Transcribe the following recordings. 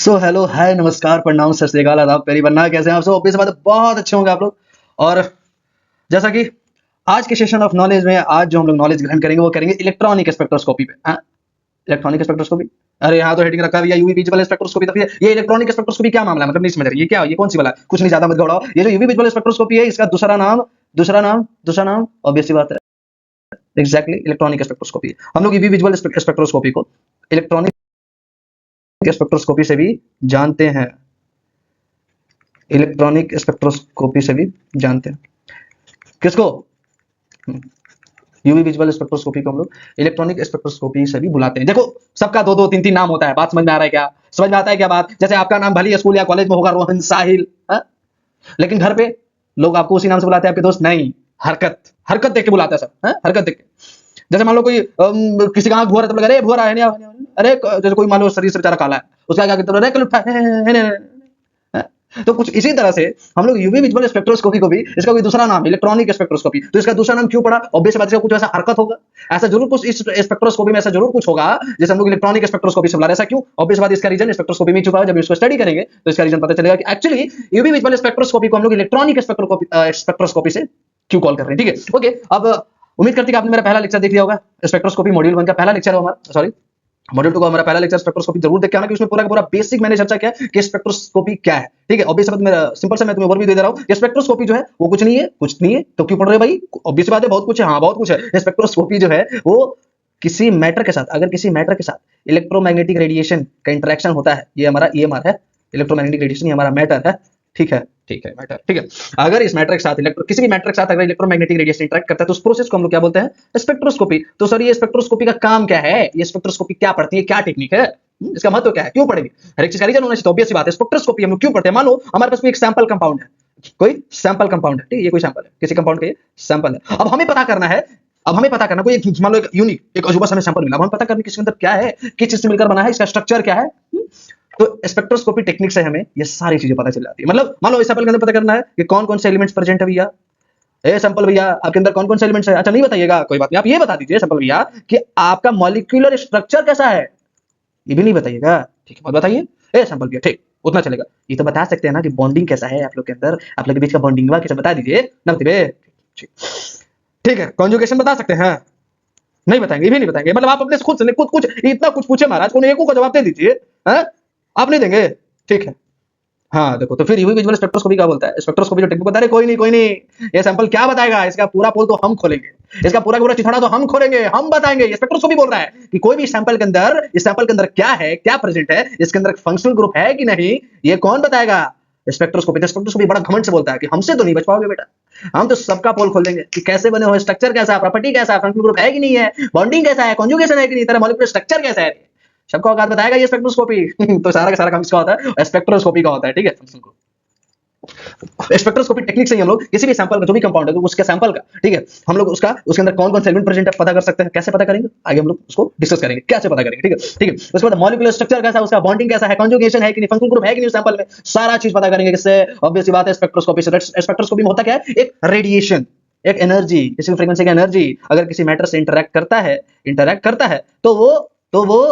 So hello hi नमस्कार प्रणाम सत श्री अकाल आदाब पेरी बन्ना कैसे हैं आप सब। ऑब्वियस बात है बहुत अच्छे होंगे आप लोग। और जैसा कि आज के सेशन ऑफ नॉलेज में आज जो हम लोग नॉलेज ग्रहण करेंगे वो करेंगे इलेक्ट्रॉनिक स्पेक्ट्रोस्कोपी पे। हाँ, इलेक्ट्रॉनिक स्पेक्ट्रोस्कोपी। अरे यहाँ तो हेडिंग रखा हुआ है यूवी विजुअल स्पेक्ट्रोस्कोपी। तो फिर ये इलेक्ट्रॉनिक स्पेक्ट्रोस्कोपी क्या मामला है, मतलब नहीं समझ रही ये क्या, ये कौन सी वाला है? कुछ नहीं ज्यादा मत घबराओ। ये जो यूवी विजुअल स्पेक्ट्रोस्कोपी है इसका दूसरा नाम ऑब्वियस सी बात है एग्जैक्टली इलेक्ट्रॉनिक स्पेक्ट्रोस्कोपी। हम लोग यूवी विजुअल स्पेक्ट्रोस्कोपी को इलेक्ट्रॉनिक स्पेक्ट्रोस्कोपी से भी जानते हैं। इलेक्ट्रॉनिक स्पेक्ट्रोस्कोपी से भी जानते हैं किसको? यूवी विजुअल स्पेक्ट्रोस्कोपी को हम लोग इलेक्ट्रॉनिक स्पेक्ट्रोस्कोपी से भी बुलाते हैं। देखो सबका दो दो तीन तीन नाम होता है, बात समझ में आ रहा है क्या? समझ में आता है क्या बात? जैसे आपका नाम भले स्कूल या कॉलेज में होगा रोहन साहिल, लेकिन घर पे लोग आपको उसी नाम से बुलाते हैं। आपके दोस्त नहीं, हरकत हरकत देख के बुलाता है सब। हरकत देख के, जैसे मान लो कोई किसी का आंख भुआ है तो अरे भुआ है नहीं, अरे जैसे कोई मान लो शरीर से बेचारा काला है उसका क्या कहते हैं, अरे कलुट्ठा है। तो कुछ इसी तरह से हम लोग यूवी विजुअल स्पेक्ट्रोस्कोपी को भी इसका कोई दूसरा नाम इलेक्ट्रॉनिक स्पेक्ट्रोस्कोपी। तो इसका दूसरा नाम क्यों पड़ा? ऑब्वियस बात है कुछ ऐसा हरकत होगा, ऐसा जरूर कुछ इस स्पेक्ट्रोस्कोपी में ऐसा जरूर कुछ होगा जैसे हम लोग इलेक्ट्रॉनिक स्पेक्ट्रोस्कोपी से बुला रहे हैं। ऐसा क्यों? ऑब्वियस बात इसका रीजन स्पेक्ट्रोस्कोपी में छुपा है। जब इसको स्टडी करेंगे तो इसका रीजन पता चलेगा कि एक्चुअली यूवी विजुअल स्पेक्ट्रोस्कोपी को हम लोग इलेक्ट्रॉनिक स्पेक्ट्रोस्कोपी से क्यों कॉल कर रहे हैं। ठीक है, ओके। अब उम्मीद करती है कि आपने मेरा पहला लेक्चर देख लिया होगा। स्पेक्ट्रोस्कोपी मॉड्यूल 1 का पहला लेक्चर है हमारा, सॉरी मॉड्यूल 2 का हमारा पहला लेक्चर स्पेक्ट्रोस्कोपी जरूर देख के आना कि उसमें पूरा का पूरा बेसिक मैंने चर्चा किया है कि स्पेक्ट्रोस्कोपी क्या है। ठीक है, ऑब्वियस बात मेरा सिंपल सा मैं तुम्हें ओवरव्यू दे रहा हूं कि स्पेक्ट्रोस्कोपी जो है वो कुछ नहीं है तो क्यों पढ़ रहे भाई? ऑब्वियस बात है बहुत कुछ है। हाँ बहुत कुछ है। स्पेक्ट्रोस्कोपी जो है वो किसी मैटर के साथ, अगर किसी मैटर के साथ इलेक्ट्रोमैग्नेटिक रेडिएशन का इंटरेक्शन होता है, ये हमारा ईएमआर है, इलेक्ट्रोमैग्नेटिक रेडिएशन ये हमारा मैटर है। ठीक है मैटर, ठीक है। अगर इस मैटर के साथ किसी भी मैटर के साथ अगर इलेक्ट्रोमैग्नेटिक रेडिएशन इंटरेक्ट करता है तो उस प्रोसेस को हम लोग क्या बोलते हैं? स्पेक्ट्रोस्कोपी। तो सर ये स्पेक्ट्रोस्कोपी का काम क्या है? ये स्पेक्ट्रोस्कोपी क्या पढ़ती है, क्या टेक्निक है, इसका महत्व क्या है, क्यों पढ़ेंगे? हर एक चीज का रीजन होना चाहिए। तो ऑब्वियस सी बात है स्पेक्ट्रोस्कोपी हम लोग क्यों पढ़ते हैं। मान लो हमारे पास कोई एक सैंपल कंपाउंड है, कोई सैंपल कंपाउंड है, ठीक है, ये कोई सैंपल है, किसी कंपाउंड का ये सैंपल है। अब हमें पता करना है, कोई मान लो एक यूनिक एक अजूबा सा हमें सैंपल मिला। अब हमें पता करना किसके अंदर क्या है, किस चीज से मिलकर बना है, इसका स्ट्रक्चर क्या है। तो स्पेक्ट्रोस्कोपी टेक्निक से हमें ये सारी चीजें पता चल जाती है। मतलब मान लो इस सैंपल के अंदर पता करना है कि कौन कौन से एलिमेंट्स प्रेजेंट है भैया। ए सैंपल भैया आपके अंदर कौन कौन से एलिमेंट्स है? अच्छा नहीं बताइएगा, कोई बात नहीं, आप ये बता दीजिए सैंपल भैया कि आपका मॉलिक्यूलर स्ट्रक्चर कैसा है। ये भी नहीं बताइएगा, ठीक है, मत बताइए। ए सैंपल भैया ठीक, उतना चलेगा। ये तो बता सकते हैं ना कि बॉन्डिंग कैसा है आप लोग के अंदर, आप लोग के बीच का बॉन्डिंग कैसा बता दीजिए ना। ठीक है, कॉन्जुगेशन बता सकते हैं? नहीं बताएंगे, ये भी नहीं बताएंगे। मतलब आप अपने खुद से कुछ इतना कुछ पूछे महाराज, को एक को जवाब दे दीजिए। आप नहीं देंगे, ठीक है। हाँ देखो, तो फिर यूवी विजुअल स्पेक्ट्रोस्कोपी क्या बोलता है? स्पेक्ट्रोस्कोपी जो टेक्निक बता रहे कोई नहीं, ये सैंपल क्या बताएगा, इसका पूरा पोल तो हम खोलेंगे, इसका पूरा का पूरा चिथड़ा तो हम खोलेंगे, हम बताएंगे। ये स्पेक्ट्रोस्कोपी बोल रहा है कि कोई भी सैंपल के अंदर, इस सैंपल के अंदर क्या है, क्या प्रेजेंट है, इसके अंदर फंक्शनल ग्रुप है कि नहीं, ये कौन बताएगा? स्पेक्ट्रोस्कोपी बड़ा घमंड से बोलता है कि हमसे तो नहीं बच पाओगे बेटा, हम तो सबका पोल खोल देंगे कि कैसे बने हो, स्ट्रक्चर कैसा है, प्रॉपर्टी कैसा है, फंक्शनल ग्रुप है कि नहीं है, बॉन्डिंग कैसा है, कॉन्जुगेशन है कि नहीं, तेरा मॉलिक्यूलर स्ट्रक्चर कैसा है, सबका औकात बताएगा ये स्पेक्ट्रोस्कोपी। तो सारा का सारा काम इसका होता है, स्पेक्ट्रोस्कोपी का होता है। ठीक है, फंक्शनल ग्रुप स्पेक्ट्रोस्कोपी टेक्निक से हम लोग किसी भी सैंपल का, जो भी कंपाउंड है उसके सैंपल का, ठीक है, हम लोग उसके अंदर कौन कौन से एलिमेंट प्रेजेंट है पता कर सकते हैं। कैसे पता करेंगे आगे हम लोग उसको डिस्कस करेंगे, कैसे पता करेंगे। ठीक है। उसके बाद मॉलिक्यूलर स्ट्रक्चर कैसा है, उसका बॉन्डिंग कैसा है, कॉन्जुगेशन है कि नहीं, फंक्शनल ग्रुप है कि नहीं सैंपल में, सारा चीज पता करेंगे। किससे? ऑब्वियस सी बात है स्पेक्ट्रोस्कोपी से। स्पेक्ट्रोस्कोपी में होता क्या है? एक रेडिएशन, एक एनर्जी, किसी फ्रीक्वेंसी का एनर्जी अगर किसी मैटर से इंटरेक्ट करता है तो वो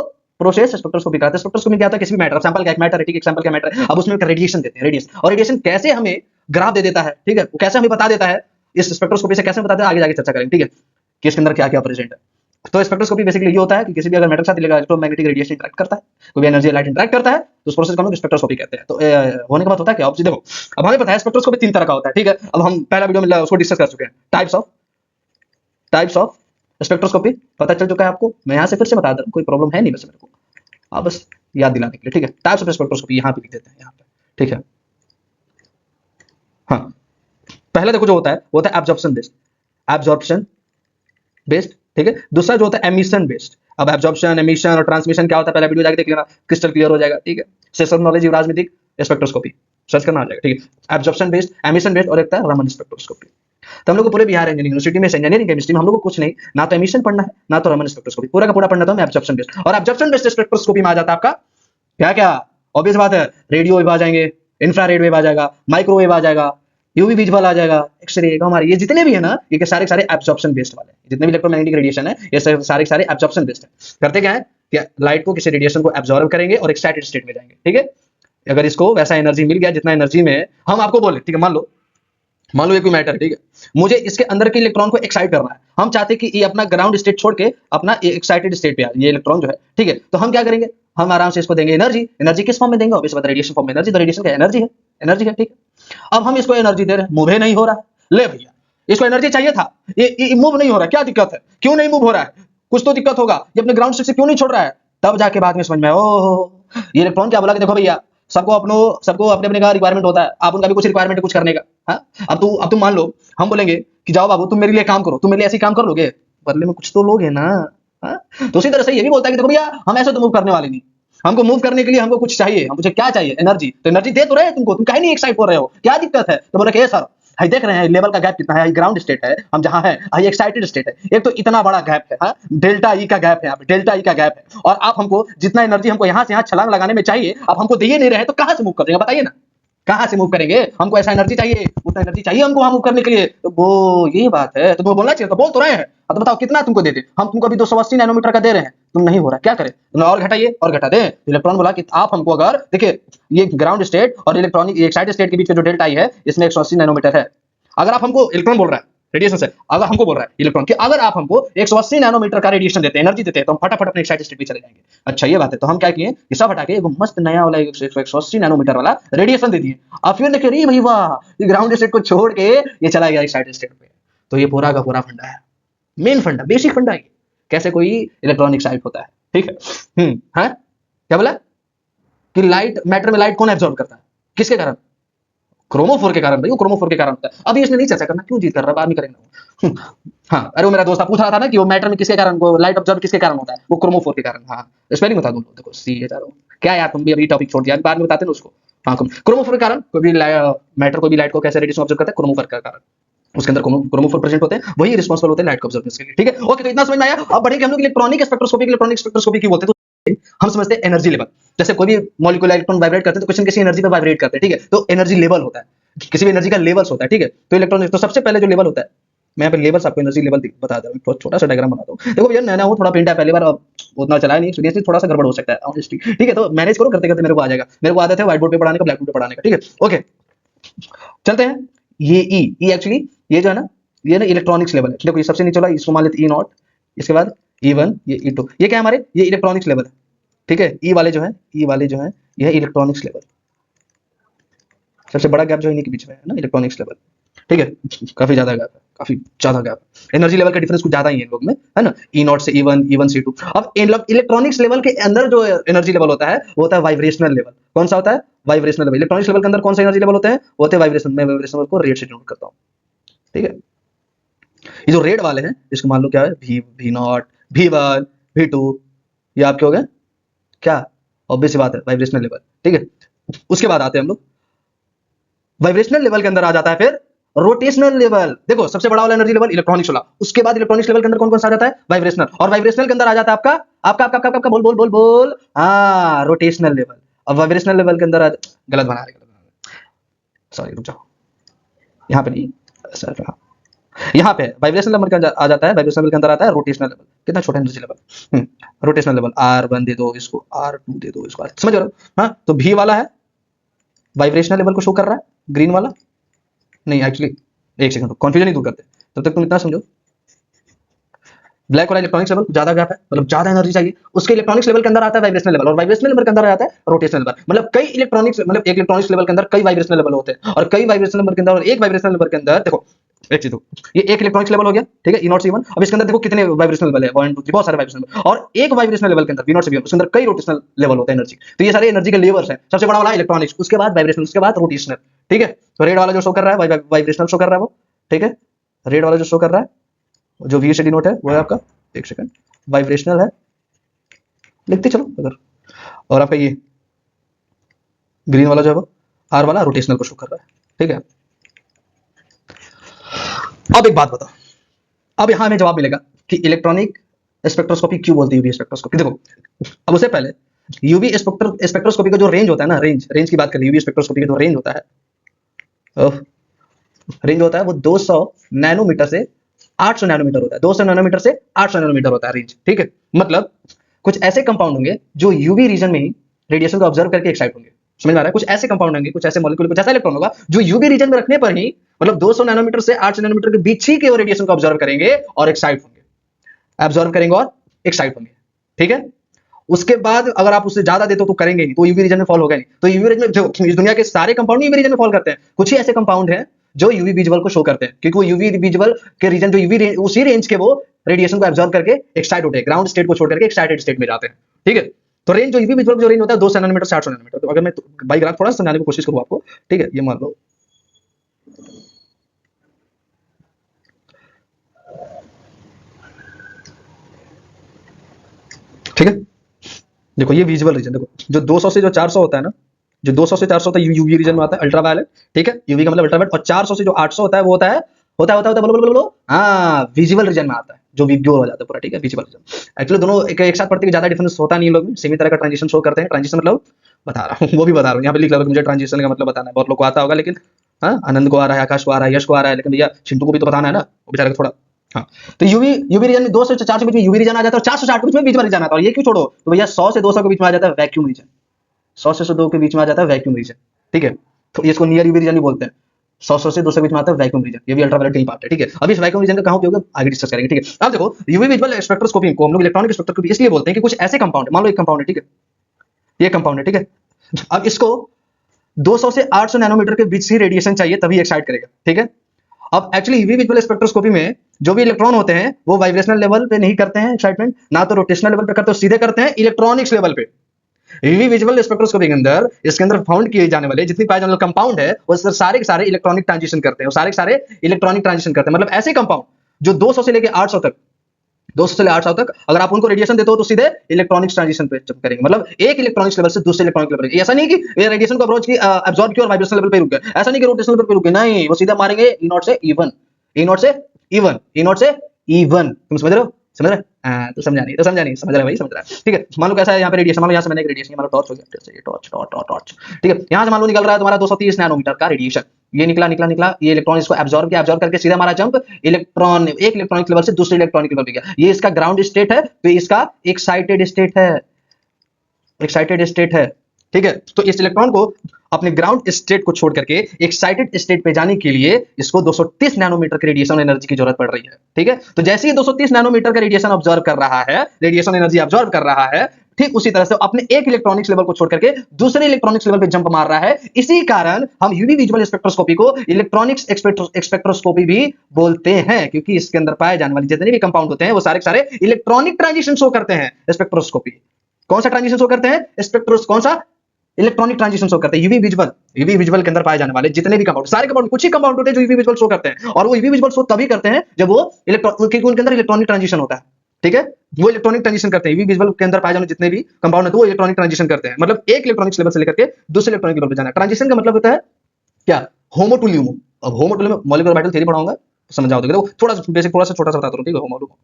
प्रोसेस स्पेक्ट्रोस्कोपी का है। स्पेक्ट्रोस्कोपी क्या होता है? किसी भी मैटर, सैंपल का एक मैटर है, ठीक है, सैंपल का मैटर है, अब उसमें एक रेडिएशन देते हैं, रेडिएशन, और रेडिएशन कैसे हमें ग्राफ दे देता है, ठीक है, वो कैसे हमें बता देता है, इस स्पेक्ट्रोस्कोपी से कैसे बताते हैं आगे जाके चर्चा करेंगे, ठीक है, कि इसके अंदर क्या क्या प्रेजेंट है। तो स्पेक्ट्रोस्कोपी बेसिकली ये होता है कि किसी भी अगर मैटर के साथ इलेक्ट्रोमैग्नेटिक रेडिएशन इंटरेक्ट करता है, कोई भी एनर्जी लाइट इंटरेक्ट करता है, तो उस प्रोसेस को हम लोग स्पेक्ट्रोस्कोपी कहते हैं। तो होने के बाद होता है क्या? आप देखो, अब हमें पता है स्पेक्ट्रोस्कोपी 3 तरह का होता है, ठीक है। अब हम पहला वीडियो में उसको डिस्कस कर चुके हैं, टाइप्स ऑफ स्पेक्ट्रोस्कोपी पता चल चुका है आपको। मैं यहाँ से फिर से बता दूं, कोई प्रॉब्लम है नहीं वैसे मेरे को, आप बस याद दिलाने के लिए, ठीक है। टाइप्स ऑफ स्पेक्ट्रोस्कोपी यहाँ पे लिख देते हैं, यहाँ पे, ठीक है। हाँ, पहला देखो जो होता है एब्जॉर्प्शन बेस्ड, ठीक है। दूसरा जो होता है एमिशन बेस्ड। अब एब्जॉर्प्शन, एमिशन और ट्रांसमिशन क्या होता है, पहला वीडियो जाके देख लेना, क्रिस्टल क्लियर हो जाएगा, ठीक है। सेशन नॉलेज युवराज मिथिक स्पेक्ट्रोस्कोपी सर्च करना आ जाएगा, ठीक है। एब्जॉर्प्शन बेस्ड, एमिशन बेस्ड और एक था रमन स्पेक्ट्रोस्कोपी। तो हम लोग को पूरे बिहार इंजीनियरिंग यूनिवर्सिटी में इंजीनियरिंग केमिस्ट्री में हम लोग को कुछ नहीं, ना तो एमिशन पढ़ना है ना तो रमन स्पेक्ट्रोस्कोपी, पूरा का पूरा पढ़ना था एब्जॉर्प्शन बेस्ड। और एब्जॉर्प्शन बेस्ड स्पेक्ट्रोस्कोपी में आ जाता है आपका क्या क्या? ऑब्वियस बात है, रेडियो वेव आ जाएंगे, इंफ्रारेड वेव आ जाएगा, माइक्रोवेव आ जाएगा, यूवी विजुअल आ जाएगा, एक्सरे, हमारे ये जितने भी है ना, ये सारे सारे एब्जॉर्प्शन बेस्ड वाले, जितने भी इलेक्ट्रोमैग्नेटिक रेडिएशन है ये सारे सारे एब्जॉर्प्शन बेस्ड है। करते क्या है कि लाइट को किसी रेडिएशन को एब्जॉर्ब करेंगे और एक्साइटेड स्टेट में जाएंगे, ठीक है। अगर इसको वैसा एनर्जी मिल गया जितना एनर्जी में हम आपको बोले, ठीक है, मान लो ये कोई मैटर है, ठीक है, मुझे इसके अंदर के इलेक्ट्रॉन को एक्साइट करना है, हम चाहते हैं कि ये अपना ग्राउंड स्टेट छोड़ के अपना एक्साइटेड स्टेट पे आ ये इलेक्ट्रॉन जो है, ठीक है। तो हम क्या करेंगे, हम आराम से इसको देंगे एनर्जी। एनर्जी किस फॉर्म में देंगे, ऑब्वियस बात है रेडिएशन फॉर्म में एनर्जी, तो रेडिएशन क्या एनर्जी है, एनर्जी है, ठीक है। अब हम इसको एनर्जी दे रहे हैं, मूव नहीं हो रहा, ले भैया इसको एनर्जी चाहिए था, ये मूव नहीं हो रहा, क्या दिक्कत है, क्यों नहीं मूव हो रहा है, कुछ तो दिक्कत होगा, ये अपने ग्राउंड स्टेट से क्यों नहीं छोड़ रहा है। तब जाके बाद में समझ में आया, ओह ये इलेक्ट्रॉन क्या बोला कि देखो भैया सबको अपने अपने का रिक्वायरमेंट होता है, आप उनका भी कुछ रिक्वायरमेंट है कुछ करने का। हाँ, अब तुम मान लो हम बोलेंगे कि जाओ बाबू तुम मेरे लिए काम करो, तुम मेरे लिए ऐसे काम कर लोगे, बदले में कुछ तो लोगे ना। हाँ? तो उसी तरह से ये भी बोलता है कि देखो भैया हम ऐसे तो मूव करने वाले नहीं, हमको मूव करने के लिए हमको कुछ चाहिए, मुझे क्या चाहिए, एनर्जी। तो एनर्जी दे तो रहे हैं तुमको, तुम काहे नहीं एक्साइट हो रहे हो, क्या दिक्कत है। तो बोले कि सर हाई देख रहे हैं लेवल का गैप कितना है, ग्राउंड स्टेट है, हम जहां है हाई एक्साइटेड स्टेट है, एक तो इतना बड़ा गैप है, हाँ? डेल्टा ई का गैप है, यहाँ पे डेल्टा ई का गैप है, और आप हमको जितना एनर्जी हमको यहाँ से यहाँ छलांग लगाने में चाहिए आप हमको दे नहीं रहे, तो कहां से मूव कर देंगे बताइए ना, कहां से मूव करेंगे, हमको ऐसा एनर्जी चाहिए, उतना एनर्जी चाहिए हमको वहां मूव करने के लिए। तो वो यही बात है, तो तुम्हें बोलना चाहिए, तो बोल तो रहे हैं, अब तो बताओ कितना तुमको दे दे, हम तुमको अभी 280 नैनोमीटर का दे रहे हैं, तुम नहीं हो रहा, क्या करें, तुम और घटाइए और घटा दें। इलेक्ट्रॉन बोला कि आप हमको अगर देखिए ये ग्राउंड स्टेट और इलेक्ट्रॉनिक एक्साइटेड स्टेट के बीच में जो डेल्टा आई है इसमें 180 नैनोमीटर है। अगर आप हमको इलेक्ट्रॉन बोल रहा है रेडिएशन से, अगर हमको बोल रहा है इलेक्ट्रॉन कि अगर आप हमको 180 नैनोमीटर का रेडिएशन देते हैं, एनर्जी देते हैं, तो हम फटाफट अपने एक्साइटेड स्टेट में चले जाएंगे। अच्छा ये बात है, तो हम क्या किए कि सब हटा के एक मस्त नया वाला 180 नैनोमीटर वाला रेडिएशन दे दिए, और फिर देखे अरे भाई वाह ये ग्राउंड स्टेट को छोड़ के ये चला गया एक्साइटेड स्टेट पे। तो ये पूरा का पूरा फंडा है, मेन फंडा, बेसिक फंडा है कैसे कोई इलेक्ट्रॉन एक्साइट होता है, ठीक है। हाँ क्या बोला कि लाइट मैटर में लाइट कौन एब्जॉर्ब करता है, किसके कारण, क्रोमोफोर के कारण, भाई वो क्रोमोफोर के कारण होता है। अभी इसमें नहीं चर्चा करना, क्यों जीत कर रहा, बाद में करेंगे। हाँ अरे वो मेरा दोस्त पूछ रहा था ना कि वो मैटर में किसके कारण, वो लाइट ऑब्जर्व किसके कारण होता है, वो क्रोमोफोर के कारण। हाँ स्पेलिंग बता दूं, देखो सी ए चारों क्या यार, तुम भी अभी टॉपिक छोड़ दिया, बाद में बताते ना उसको। हाँ क्रोमोफोर के कारण कोई भी मैटर कोई भी लाइट को कैसे रेडिएशन ऑब्जर्व करता है, क्रोमोफोर के कारण, उसके अंदर क्रोमोफोर प्रेजेंट होते हैं, वही रिस्पांसिबल होते हैं लाइट को ऑब्जर्व करने के लिए, ठीक है। ओके तो इतना समझ में आया। अब बढ़ेंगे हम लोग इलेक्ट्रॉनिक स्पेक्ट्रोस्कोपी की बोलते हैं, तो हम समझते हैं एनर्जी लेवल, जैसे कोई भी मॉलिक्यूलर इलेक्ट्रॉन वाइब्रेट करते हैं तो किसी एनर्जी पे वाइब्रेट करते हैं, ठीक है, तो एनर्जी लेवल होता है, किसी भी एनर्जी का लेवल्स होता है, ठीक है। तो इलेक्ट्रॉन तो सबसे पहले जो लेवल होता है, मैं यहाँ पे लेवल्स आपको एनर्जी लेवल बता दूं, तो छोटा सा डायग्राम बनाता हूँ। देखो भैया नया हूँ, थोड़ा प्रिंट है, पहली बार उतना चला नहीं, एक्सपीरियंस थोड़ा सा गड़बड़ हो सकता है ऑनेस्टली, ठीक है, तो मैनेज करो, करते करते मेरे को आ जाएगा, मेरे को आदत है व्हाइट बोर्ड पे पढ़ाने का, ब्लैक बोर्ड पे पढ़ाने का, ठीक है। ओके चलते हैं, ये ई एक्चुअली ये जो है ना, ये ना इलेक्ट्रॉनिक्स लेवल है, देखो ये सबसे नीचे वाला इसको मान लेते ई नॉट, इसके बाद E1 ये E2, ये क्या है हमारे, ये इलेक्ट्रॉनिक्स लेवल है, ठीक है। ई वाले जो है ये इलेक्ट्रॉनिक्स लेवल, सबसे बड़ा गैप जो इन्हीं के बीच में है ना, इलेक्ट्रॉनिक्स लेवल, ठीक है। काफी ज्यादा गैप है, काफी ज्यादा गैप है, एनर्जी लेवल का डिफरेंस कुछ ज्यादा ही है इन लोग में, है ना, ई नॉट से E1 से E2। अब इलेक्ट्रॉनिक्स लेवल के अंदर जो एनर्जी लेवल होता है वो होता है वाइब्रेशनल लेवल। कौन सा होता है, वाइब्रेशनल लेवल। इलेक्ट्रॉनिक्स लेवल के अंदर कौन सा एनर्जी लेवल होते हैं, वो होते हैं वाइब्रेशन। मैं वाइब्रेशन को रेड से डिनोट करता हूँ, ठीक है। ये जो रेड वाले हैं इसको मान लो क्या है, V नॉट, V1, V2, ये आपके हो गए क्या, ऑब्वियस बात है वाइब्रेशनल लेवल, ठीक है। उसके बाद आते हैं हम लोग वाइब्रेशनल लेवल के अंदर आ जाता है फिर रोटेशनल लेवल। देखो सबसे बड़ा वाला एनर्जी लेवल इलेक्ट्रॉनिक्स वाला, उसके बाद इलेक्ट्रॉनिक्स लेवल के अंदर कौन कौन सा आ जाता है, वाइब्रेशनल, और वाइब्रेशनल के अंदर आ जाता है आपका आपका आपका आपका, आपका बोल बोल बोल बोल हाँ रोटेशनल लेवल। अब वाइब्रेशनल लेवल के अंदर गलत बना रहे, सॉरी रुक जाओ, यहाँ पे नहीं सर, यहाँ पे वाइब्रेशनल लेवल के अंदर आ जाता है, वाइब्रेशनल लेवल के अंदर आता है रोटेशनल लेवल। कितना छोटा energy level, rotational level R1 दे दो इसको, R2 दे दो इसको, समझ रहे हो। हाँ तो V वाला है वाइब्रेशनल लेवल को शो कर रहा है, ग्रीन वाला नहीं, एक्चुअली एक सेकंड कंफ्यूजन ही दूर करते, तब तक तुम इतना समझो, ब्लैक वाला इलेक्ट्रॉनिक्स लेवल ज्यादा गैप है, मतलब ज्यादा एनर्जी चाहिए, उसके इलेक्ट्रॉनिक्स लेवल के अंदर आता है वाइब्रेशनल लेवल, और वाइब्रेशनल लेवल के अंदर आता है रोटेशनल लेवल। मतलब कई इलेक्ट्रॉनिक्स, मतलब एक इलेक्ट्रॉनिक्स लेवल के अंदर कई वाइब्रेशनल लेवल होते हैं, और कई वाइब्रेशनल लेवल के अंदर, और एक वाइब्रेशनल लेवल के अंदर देखो एक चीज, ये एक इलेक्ट्रॉनिक्स लेवल हो गया, ठीक है, E0 से E1। अब इसके अंदर देखो कितने वाइब्रेशनल लेवल है, 1 2 3 बहुत सारे वाइब्रेशनल, और एक वाइब्रेशनल लेवल के अंदर V0 से V1 उसके अंदर कई रोटेशनल लेवल होते हैं एनर्जी। तो ये सारे एनर्जी के लेवल्स हैं, सबसे बड़ा वाला इलेक्ट्रॉनिक्स, उसके बाद वाइब्रेशनल, उसके बाद रोटेशनल, ठीक है। तो रेड वाला जो शो कर रहा है वाइब्रेशनल शो कर रहा है वो, ठीक है, रेड वाला जो शो कर रहा है जो V से डिनोट है वो है आपका, एक सेकंड, वाइब्रेशनल है, लिखते चलो अगर, और आपका ये ग्रीन वाला जो है वो R वाला रोटेशनल को शो कर रहा है, ठीक है। अब एक बात बताओ, अब यहां हमें जवाब मिलेगा कि इलेक्ट्रॉनिक स्पेक्ट्रोस्कोपी क्यों बोलते हैं यूवी स्पेक्ट्रोस्कोपी। देखो अब उससे पहले यूवी स्पेक्ट्रोस्कोपी का जो रेंज होता है ना, रेंज की बात करें, यूवी स्पेक्ट्रोस्कोपी का जो रेंज होता है, रेंज होता है वो 200 नैनोमीटर से 800 नैनोमीटर होता है, 200 नैनोमीटर से 800 नैनोमीटर होता है रेंज, ठीक है। मतलब कुछ ऐसे कंपाउंड होंगे जो यूवी रीजन में ही रेडिएशन को ऑब्जर्व करके एक्साइट होंगे। समझ में आ रहा है? कुछ ऐसे कंपाउंड होंगे, कुछ ऐसे मॉलिक्यूल, कुछ ऐसा इलेक्ट्रॉन होगा जो यूवी रीजन में रखने पर ही मतलब 200 नैनोमीटर से 800 नैनोमीटर के बीच ही के वो रेडिएशन को ऑब्जर्व करेंगे और एक्साइट होंगे, ऑब्जर्व करेंगे और एक्साइट होंगे। ठीक है, उसके बाद अगर आप उससे ज्यादा देते हो तो करेंगे नहीं, तो यूवी रीजन में फॉल होगा नहीं। तो यूवी रीजन में जो इस दुनिया के सारे कंपाउंड यूवी रीजन में फॉल करते हैं, कुछ ही ऐसे कंपाउंड हैं जो यूवी विजुअल को शो करते हैं, क्योंकि वो यूवी विजुअल के रीजन जो यूवी उसी रेंज के वो रेडिएशन को एब्जॉर्ब करके एक्साइट होते हैं, ग्राउंड स्टेट को छोड़ करके एक्साइटेड स्टेट में जाते हैं। ठीक है, तो रेंज जो यूवी विजुअल जो रेंज होता है 200 नैनोमीटर से 800 नैनोमीटर। तो अगर मैं बाई ग्राफ थोड़ा समझाने की कोशिश करूं आपको, ठीक है, ये मान लो ठीक है, देखो ये विजुअल रीजन, देखो जो 200 से जो 400 होता है ना, जो 200 से 400 होता है यूवी रीजन में आता है, अल्ट्रावायलेट। ठीक है, यूवी का मतलब अल्ट्रावायलेट। और 400 से जो 800 होता है वो होता है बोलो बोलो बोलो, हाँ, विजुअल रीजन में आता है, जो विग्योर हो जाता है पूरा। ठीक है, विजुअल रीजन। एक्चुअली दोनों एक साथ पढ़ते हैं, ज्यादा डिफरेंस होता नहीं, लोग सेमी तरह का ट्रांजिशन शो करते हैं। ट्रांजिशन मतलब बता रहा हूँ, वो भी बता रहा हूँ, यहाँ पे लिख रहा हूँ, मुझे ट्रांजिशन का मतलब बताना है। बहुत लोग को आता होगा, लेकिन हाँ, आनंद को आ रहा है, आकाश को आ रहा है, यश को आ रहा है, लेकिन भैया चिंटू को भी तो बताना है ना, वो बेचारे को थोड़ा। हाँ, तो यूवी रीजन में 200 से 400 के बीच में यूवी रीजन आ जाता है, और 400 से 800 के बीच में बीच में रीजन आता है। और ये क्यों छोड़ो, तो भैया 100 से 200 के बीच में आ जाता है वैक्यूम रीजन। 100 से 200 के बीच में आ जाता है वैक्यूम रीजन। ठीक है, तो इसको नियर यूवी रीजन भी बोलते हैं। 100 से 200 के बीच में आता है वैक्यूम रीजन, ये भी अल्ट्रावायलेट का ही पार्ट है। ठीक है, अभी इस वैक्यूम रीजन का कहां उपयोग है आगे डिस्कस करेंगे। ठीक है, अब देखो यूवी विजुअल स्पेक्ट्रोस्कोपी को हम लोग इलेक्ट्रॉनिक स्पेक्ट्रोस्कोपी इसलिए बोलते हैं कि कुछ ऐसे कंपाउंड है, मान लो एक कंपाउंड है, ठीक है, ये कंपाउंड है, ठीक है, अब इसको 200 से 800 नैनोमीटर के बीच ही रेडिएशन चाहिए तभी एक्साइट करेगा। ठीक है, अब एक्चुअली यूवी विजुअल स्पेक्ट्रोस्कोपी में जो भी इलेक्ट्रॉन होते हैं वो वाइब्रेशनल लेवल पे नहीं करते हैं एक्साइटमेंट, ना तो रोटेशनल लेवल पे करते हैं, सीधे करते हैं इलेक्ट्रॉनिक्स लेवल पे। यूवी विजुअल स्पेक्ट्रोस्कोपी के अंदर इसके अंदर फाउंड किए जाने वाले जितनी पाए जाने वाले कंपाउंड है वो सारे के सारे इलेक्ट्रॉनिक ट्रांजिशन करते हैं, वो सारे के सारे इलेक्ट्रॉनिक ट्रांजिशन करते हैं। मतलब ऐसे कंपाउंड जो 200 से लेकर 800 तक, 200 से 800 तक अगर आप उनको रेडिएशन देते हो तो सीधे इलेक्ट्रॉनिक्स ट्रांजिशन पे जंप करेंगे। मतलब एक इलेक्ट्रॉनिक्स लेवल से दूसरे इलेक्ट्रॉनिक लेवल। ऐसा नहीं कि ये रेडिएशन को अप्रोच की अब्सॉर्ब किया और वाइब्रेशन लेवल पे रुक गए, ऐसा नहीं कि रोटेशनल लेवल पे रुक गए, नहीं, वो सीधा मारेंगे ई नॉट से ई1, ई नॉट से ई1, ई नॉट से ई1। तुम समझ रहे हो? समझ रहे? तो समझा नहीं, तो समझा नहीं, समझ रहा है भाई, समझ रहा है। ठीक है, मान लो कैसा है यहाँ पे रेडिएशन, मान लो यहाँ से मैंने एक रेडिएशन, मान लो टॉर्च हो गया, ये टॉर्च टॉर्च टॉर्च टॉर्च, ठीक है, यहाँ से मान लो निकल रहा है तुम्हारा 230 नैनोमीटर का रेडिएशन, ये निकला निकला निकला, ये इलेक्ट्रॉन इसको एब्जॉर्ब किया, एब्जॉर्ब करके सीधा हमारा जंप इलेक्ट्रॉन एक इलेक्ट्रॉनिक लेवल से दूसरे इलेक्ट्रॉनिक लेवल पे गया। ये इसका ग्राउंड स्टेट है, तो इसका एक्साइटेड स्टेट है, एक्साइटेड स्टेट है। ठीक है, तो इस इलेक्ट्रॉन को अपने ग्राउंड स्टेट को छोड़ करके एक्साइटेड स्टेट पे जाने के लिए इसको 230 नैनोमीटर की रेडिएशन एनर्जी की जरूरत पड़ रही है। ठीक है, तो जैसे ही 230 नैनोमीटर का रेडिएशन ऑब्जर्व कर रहा है, रेडिएशन एनर्जी ऑब्जर्व कर रहा है, ठीक उसी तरह से अपने एक इलेक्ट्रॉनिक्स लेवल को छोड़ करके दूसरे इलेक्ट्रॉनिक्स लेवल पे जंप मार रहा है। इसी कारण हम यूवी विजुअल स्पेक्ट्रोस्कोपी को इलेक्ट्रॉनिक्स स्पेक्ट्रोस्कोपी भी बोलते हैं, क्योंकि इसके अंदर पाए जाने वाले जितने भी कंपाउंड होते हैं वो सारे सारे इलेक्ट्रॉनिक ट्रांजिशन शो करते हैं। स्पेक्ट्रोस्कोपी कौन सा ट्रांजिशन शो करते हैं? स्पेक्ट्रोस कौन सा? इलेक्ट्रॉनिक ट्रांजिशन शो करते हैं। यूवी विजुअल के अंदर पाए जाने वाले जितने भी कंपाउंड, सारे कंपाउंड, कुछ ही कंपाउंड होते हैं जो यूवी विजुअल शो करते हैं, और वो यूवी विजुअल शो तभी करते हैं जब वो इलेक्ट्रॉन, उनके अंदर इलेक्ट्रॉनिक ट्रांजिशन होता है। ठीक है, वो इलेक्ट्रॉनिक ट्रांजिशन करते हैं। यूवी विजुअल के अंदर पाए जाने जितने भी कंपाउंड है तो वो इलेक्ट्रॉनिक ट्रांजिशन करते हैं। मतलब एक इलेक्ट्रॉनिक्स लेवल से लेकर के दूसरे इलेक्ट्रॉनिक लेवल पे जाना। ट्रांजिशन का मतलब होता है क्या? HOMO to LUMO. अब HOMO to LUMO molecular orbital theory पढ़ाऊंगा तो समझ जाओगे। देखो थोड़ा बेसिक, थोड़ा सा छोटा सा बताता हूं, ठीक है। होमो,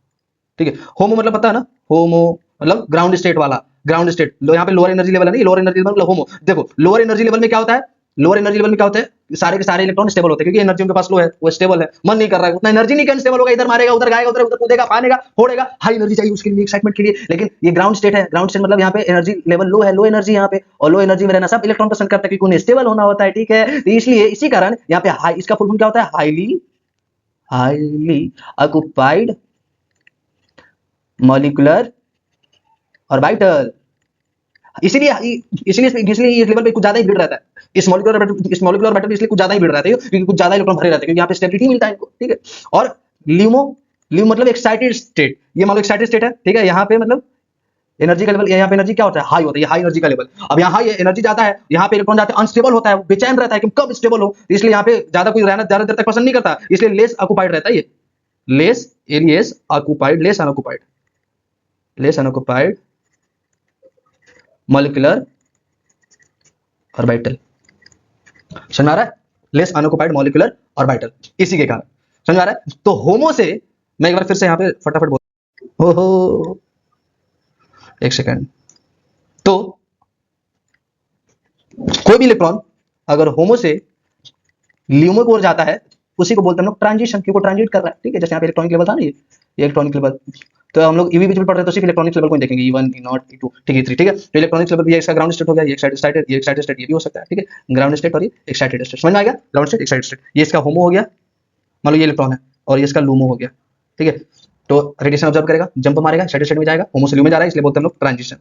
ठीक है, होमो मतलब पता है ना, होमो मतलब ग्राउंड स्टेट वाला, ग्राउंड स्टेट। यहाँ पे लोअर एनर्जी लेवल है, नहीं, लोअर एनर्जी लेवल मतलब होमो। देखो लोअर एनर्जी लेवल में क्या होता है, लोअर एनर्जी लेवल में क्या होता है, सारे के सारे इलेक्ट्रॉन स्टेबल होते हैं, क्योंकि एनर्जी उनके पास लो है, वो स्टेबल है, मन नहीं कर रहा है, उतना एनर्जी नहीं, अनस्टेबल होगा, इधर मारेगा, उधर गाएगा, उधर उधर कूदेगा, फानेगा, फोड़ेगा, हाई एनर्जी चाहिए उसके लिए, एक्साइटमेंट के लिए। लेकिन ये ग्राउंड स्टेट है, ग्राउंड स्टेट मतलब यहाँ पे एनर्जी लेवल लो है, लो एनर्जी यहाँ पे, और लो एनर्जी में रहना सब इलेक्ट्रॉन पसंद करता है, क्योंकि उन्हें स्टेबल होना होता है। ठीक है, तो इसलिए इसी कारण यहाँ पे हाई, इसका फुल फॉर्म क्या होता है? Highly occupied molecular orbital. इसीलिए इस लेवल पे कुछ ज्यादा ही भीड़ रहता है, इस मॉलिक्यूलर ऑर्बिटल इसलिए कुछ ज्यादा ही भीड़ रहता है, क्योंकि कुछ ज्यादा इलेक्ट्रॉन भरे रहते हैं, क्योंकि यहाँ पे स्टेबिलिटी मिलता है इनको। ठीक है, और ल्यूमो, ल्यूमो मतलब एक्साइटेड स्टेट, ये मान लो एक्साइटेड स्टेट है। ठीक है, यहाँ पे मतलब एनर्जी का लेवल, यहाँ पे एनर्जी क्या होता है? हाई होता है, ये हाई एनर्जी का लेवल। अब यहाँ हाई एनर्जी जाता है, यहाँ पे इलेक्ट्रॉन जाते हैं, अनस्टेबल होता है, बेचैन रहता है कि कब स्टेबल हो, इसलिए यहाँ पे ज्यादा कोई रहना ज्यादा देर तक पसंद नहीं करता, इसलिए लेस ऑक्युपाइड रहता है, ये less areas occupied, less unoccupied, less unoccupied molecular orbital. समझ आ रहा है? लेस अनऑक्युपाइड मॉलिक्यूलर ऑर्बिटल, इसी के कारण। समझ आ रहा है? तो होमो से मैं एक बार फिर से यहाँ पे फटाफट बोल, हो एक सेकंड। तो कोई भी इलेक्ट्रॉन अगर होमो से ल्यूमो की ओर जाता है उसी को बोलते हैं हम लोग ट्रांजिशन, क्योंकि ट्रांजिट कर रहा है। ठीक है, जैसे यहाँ पे इलेक्ट्रॉनिक लेवल था ना, ये इलेक्ट्रॉनिक लेवल, तो हम लोग ईवी विजिबल पढ़ रहे हैं तो सिर्फ इलेक्ट्रॉनिक्स लेवल को ही देखेंगे, E1 E0 E2 ठीक है, E3 ठीक है। तो इलेक्ट्रॉनिक्स लेवल ये इसका ग्राउंड स्टेट हो गया, ये एक्साइटेड ये एक्साइटेड स्टेट ये भी हो सकता है, ठीक है, ग्राउंड स्टेट और ये एक्साइटेड स्टेट, समझ में आ गया, ग्राउंड स्टेट एक्साइटेड स्टेट। ये इसका होमो हो गया, मान लो ये इलेक्ट्रॉन है, और ये इसका लूमो हो गया, ठीक है। तो रेडिएशन ऑब्जर्व करेगा, जंप मारेगा, एक्साइटेड स्टेट में जाएगा, होमो से लूमो में जा रहा है, इसलिए बोलते हैं हम लोग ट्रांजिशन।